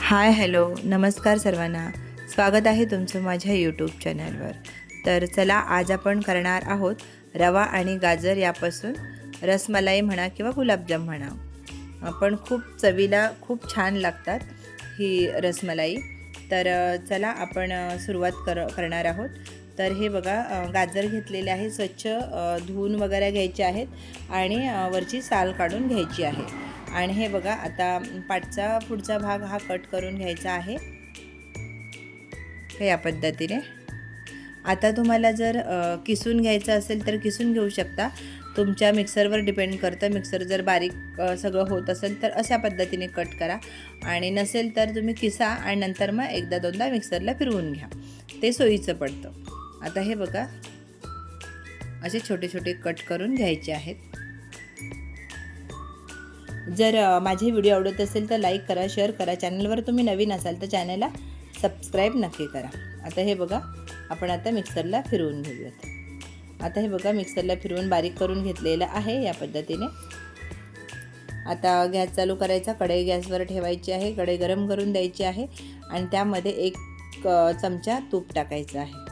Hi hello नमस्कार सर्वांना. स्वागत आहे तुमचं माझ्या यूट्यूब चॅनलवर. तर चला आज आपण करणार आहोत रवा आणि गाजर यापासून रसमलाई म्हणा किंवा गुलाबजाम म्हणा, पण खूप चवीला खूप छान लागतात ही रसमलाई. तर चला आपण सुरुवात करणार आहोत. तर हे बघा, गाजर घेतलेले आहे, स्वच्छ धुवून वगैरे घ्यायचे आहेत आणि वरची साल काढून घ्यायची आहे. आणि हे बघा, आता पुढचा भाग हा कट करून घ्यायचा आहे या पद्धतीने. आता तुम्हाला जर किसून घ्यायचं असेल तर किसून घेऊ शकता, तुमच्या मिक्सरवर डिपेंड करतं. मिक्सर जर बारीक सगळं होत असेल तर अशा पद्धतीने कट करा, आणि नसेल तर तुम्ही किसा आणि नंतर मग एकदा दोनदा मिक्सरला फिरवून घ्या, ते सोयीचं पडतं. आता हे बघा, असे छोटे छोटे कट करून घ्यायचे आहेत. जर माझे व्हिडिओ आवडत असेल तर लाईक करा, शेअर करा. चॅनलवर तुम्ही नवीन असाल तर चॅनलला सबस्क्राईब नक्की करा. आता हे बघा, आपण आता मिक्सरला फिरवून घेऊयात. आता हे बघा, मिक्सरला फिरवून बारीक करून घेतलेलं आहे या पद्धतीने. आता गॅस चालू करायचा, कढई गॅसवर ठेवायची आहे, कढई गरम करून द्यायची आहे आणि त्यामध्ये 1 चमचा तूप टाकायचं आहे.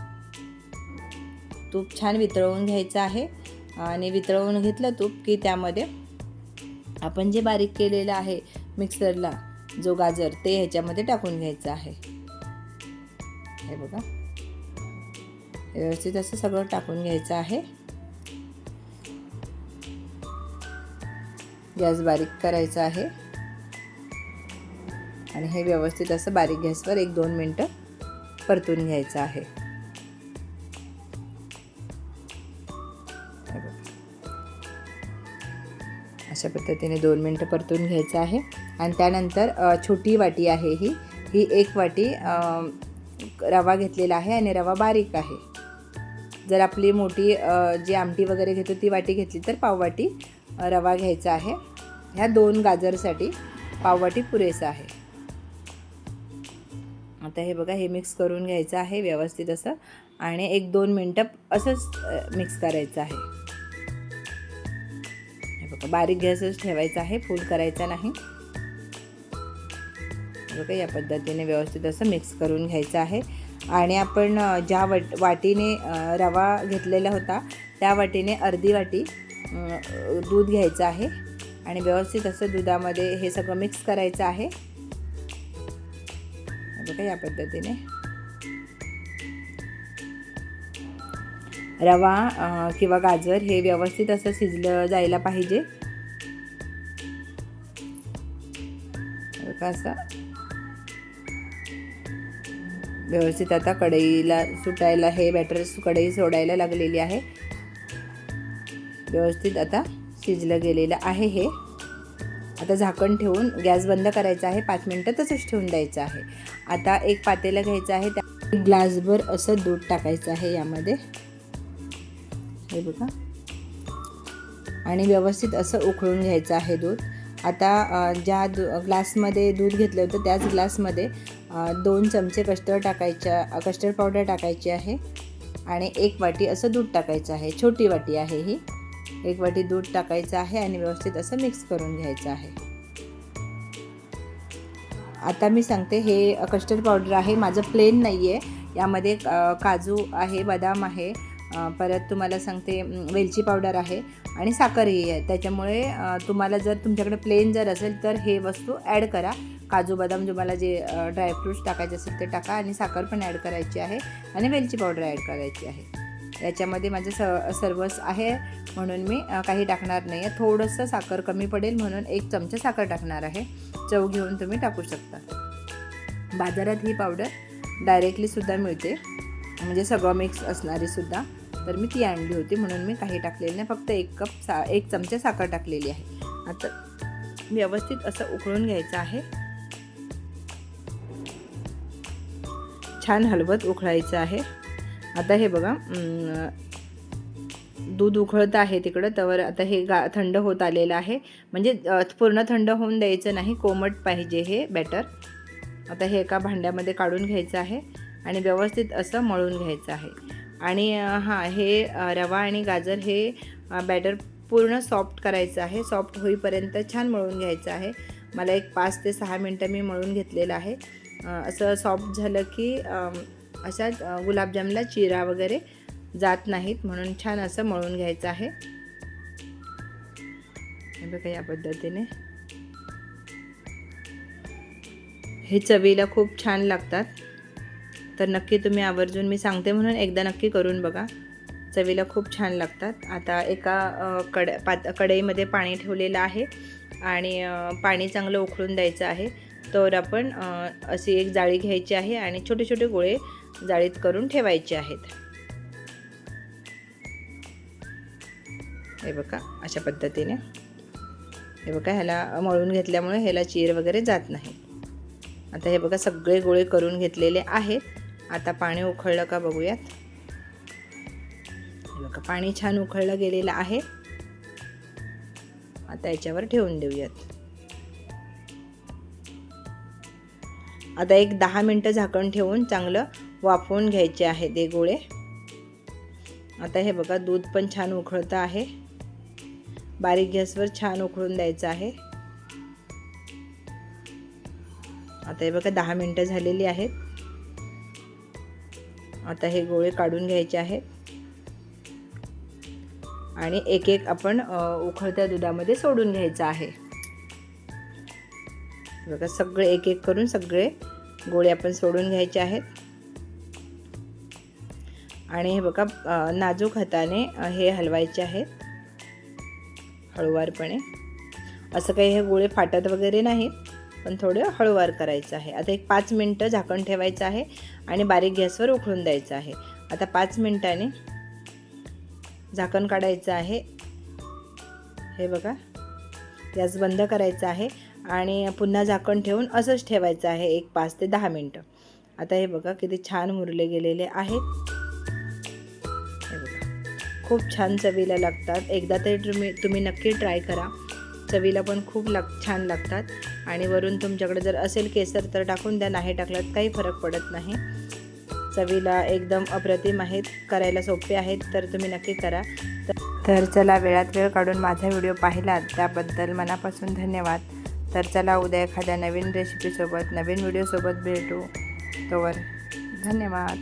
तूप छान वितळवून घ्यायचं आहे आणि वितळवून घेतलं तूप की त्यामध्ये आपण जे बारीक केलेलं आहे मिक्सरला जो गाजर, ते ह्याच्यामध्ये टाकून घ्यायचं आहे. हे बघा, व्यवस्थित असं सगळं टाकून घ्यायचं आहे. गॅस बारीक करायचा आहे आणि हे व्यवस्थित असं बारीक गॅसवर 1-2 मिनटं परतून घ्यायचं आहे. अशा पद्धतीने 2 मिनटं परतून घ्यायचं आहे. आणि त्यानंतर छोटी वाटी आहे ही 1 वाटी रवा घेतलेला आहे आणि रवा बारीक आहे. जर आपली मोठी जी आमटी वगैरे घेतो ती वाटी घेतली तर पाववाटी रवा घ्यायचा आहे. ह्या 2 गाजरसाठी पाववाटी पुरेसा आहे. आता हे बघा, हे मिक्स करून घ्यायचं आहे व्यवस्थित असं आणि 1-2 मिनटं असंच मिक्स करायचं आहे. हे बघा, बारीक गॅसच ठेवायचा आहे, फुल करायचा नाही. बघा, या पद्धतीने व्यवस्थित असं मिक्स करून घ्यायचं आहे. आणि आपण ज्या वाटीने रवा घेतलेला होता त्या वाटीने अर्धी वाटी दूध घ्यायचं आहे आणि व्यवस्थित असं दुधामध्ये हे सगळं मिक्स करायचं आहे. बघा, या पद्धतीने रवा किंवा गाजर हे व्यवस्थित असं शिजलं जायला पाहिजे. बघा, असं व्यवस्थित आता कढईला सुटायला, हे बॅटर कढई सोडायला लागलेली आहे. व्यवस्थित आता शिजलं गेलेलं आहे हे. आता झाकण ठेवून गॅस बंद करायचा आहे. 5 मिनटं तसंच ठेवून द्यायचं आहे. आता एक पातेलं घ्यायचं आहे, त्या 1 ग्लासभर असं दूध टाकायचं आहे यामध्ये. हे बघा, आणि व्यवस्थित असं उकळून घ्यायचं आहे दूध. आता ज्या ग्लासमध्ये दूध घेतलं होतं त्याच ग्लासमध्ये 2 चमचे कस्टर्ड पावडर टाकायची आहे आणि 1 वाटी असं दूध टाकायचं आहे. छोटी वाटी आहे ही. 1 वाटी दूध टाकायचं आहे आणि व्यवस्थित असं मिक्स करून घ्यायचं आहे. आता मी सांगते, हे कस्टर्ड पावडर आहे, माझं प्लेन नाही आहे. यामध्ये काजू आहे, बदाम आहे, परत तुम्हाला सांगते वेलची पावडर आहे आणि साखरही आहे. त्याच्यामुळे तुम्हाला जर तुमच्याकडे प्लेन जर असेल तर हे वस्तू ॲड करा. काजू बदाम तुम्हाला जे ड्रायफ्रूट्स टाकायचे असेल ते टाका आणि साखर पण ॲड करायची आहे आणि वेलची पावडर ॲड करायची आहे. याच्यामध्ये माझे सर्वच आहे म्हणून मी काही टाकणार नाही आहे. थोडंसं साखर कमी पडेल म्हणून 1 चमचा साखर टाकणार आहे. चव घेऊन तुम्ही टाकू शकता. बाजारात ही पावडर डायरेक्टलीसुद्धा मिळते, म्हणजे सगळं मिक्स असणारी सुद्धा. तर मी ती आणली होती म्हणून मी काही टाकलेलं नाही, फक्त 1 चमचा साखर टाकलेली आहे. आता व्यवस्थित असं उकळून घ्यायचं आहे. छान हलवत उकळायचं आहे. आता हे बघा, दूध उकळत आहे तिकडं, तर आता हे थंड होत आलेलं आहे. म्हणजे पूर्ण थंड होऊन द्यायचं नाही, कोमट पाहिजे हे बॅटर. आता हे एका भांड्यामध्ये काढून घ्यायचं आहे आणि व्यवस्थित असं मळून घ्यायचं आहे. आणि हे रवा आणि गाजर हे बॅटर पूर्ण सॉफ्ट करायचं आहे. सॉफ्ट होईपर्यंत छान मळून घ्यायचं आहे. मला एक 5 ते 6 मिनटं मी मळून घेतलेलं आहे. असं सॉफ्ट झालं की अशा गुलाबजामला चिरा वगैरे जात नाहीत, म्हणून छान असं मळून घ्यायचं आहे. हे बघा या पद्धतीने. हे चवीला खूप छान लागतात, तर नक्की तुम्ही आवर्जून, मी सांगते म्हणून एकदा नक्की करून बघा. चवीला खूप छान लागतात. आता एका कढईमध्ये पाणी ठेवलेलं आहे आणि पाणी चांगलं उकळून द्यायचं आहे. तर आपण अशी एक जाळी घ्यायची आहे आणि छोटे छोटे गोळे जाळीत करून ठेवायचे आहेत. हे बघा अशा पद्धतीने. हे बघा ह्याला मळून घेतल्यामुळे ह्याला चीर वगैरे जात नाही. आता हे बघा सगळे गोळे करून घेतलेले आहेत. आता पाणी उकळलं का बघूयात. हे बघा पाणी छान उकळलं गेलेलं आहे. आता याच्यावर ठेवून देऊयात. आता एक 10 मिनटं झाकण ठेवून चांगलं वाफवून घ्यायचे आहे ते गोळे. आता हे बघा दूध पण छान उकळतं आहे. बारीक गॅसवर छान उकळून द्यायचं आहे. आता हे बघा 10 मिनटं झालेली आहेत. आता हे गोळे काढून घ्यायचे आहेत आणि एक एक आपण उकळत्या दुधामध्ये सोडून घ्यायचं आहे. बघा सगळे एक एक करून सगळे गोळे आपण सोडून घ्यायचे आहेत. आणि हे बघा नाजूक हाताने हे हलवायचे आहेत हळूवारपणे. असं काही हे गोळे फाटत वगैरे नाहीत, पण थोडं हळूवार करायचं आहे. आता एक 5 मिनटं झाकण ठेवायचं आहे आणि बारीक गॅसवर उकळून द्यायचं आहे. आता 5 मिनटांनी झाकण काढायचं आहे. हे बघा गॅस बंद करायचा आहे आणि पुन्हा झाकण ठेवून असंच ठेवायचं आहे एक 5 ते 10 मिनटं. आता हे बघा किती छान मुरले गेलेले आहेत. हे बघा खूप छान चवीला लागतात. एकदा तरी तुम्ही नक्की ट्राय करा. चवीला पण खूप छान लागतात. आणि वरून तुमच्याकडे जर असेल केसर तर टाकून द्या, नाही टाकलात काही फरक पडत नाही. चवीला एकदम अप्रतिम आहेत, करायला सोपे आहेत, तर तुम्ही नक्की करा. तर चला वेळात वेळ काढून माझा व्हिडिओ पाहिलात त्याबद्दल मनापासून धन्यवाद. तर चला उद्या एखाद्या नवीन रेसिपीसोबत नवीन व्हिडिओसोबत भेटू. तोवर धन्यवाद.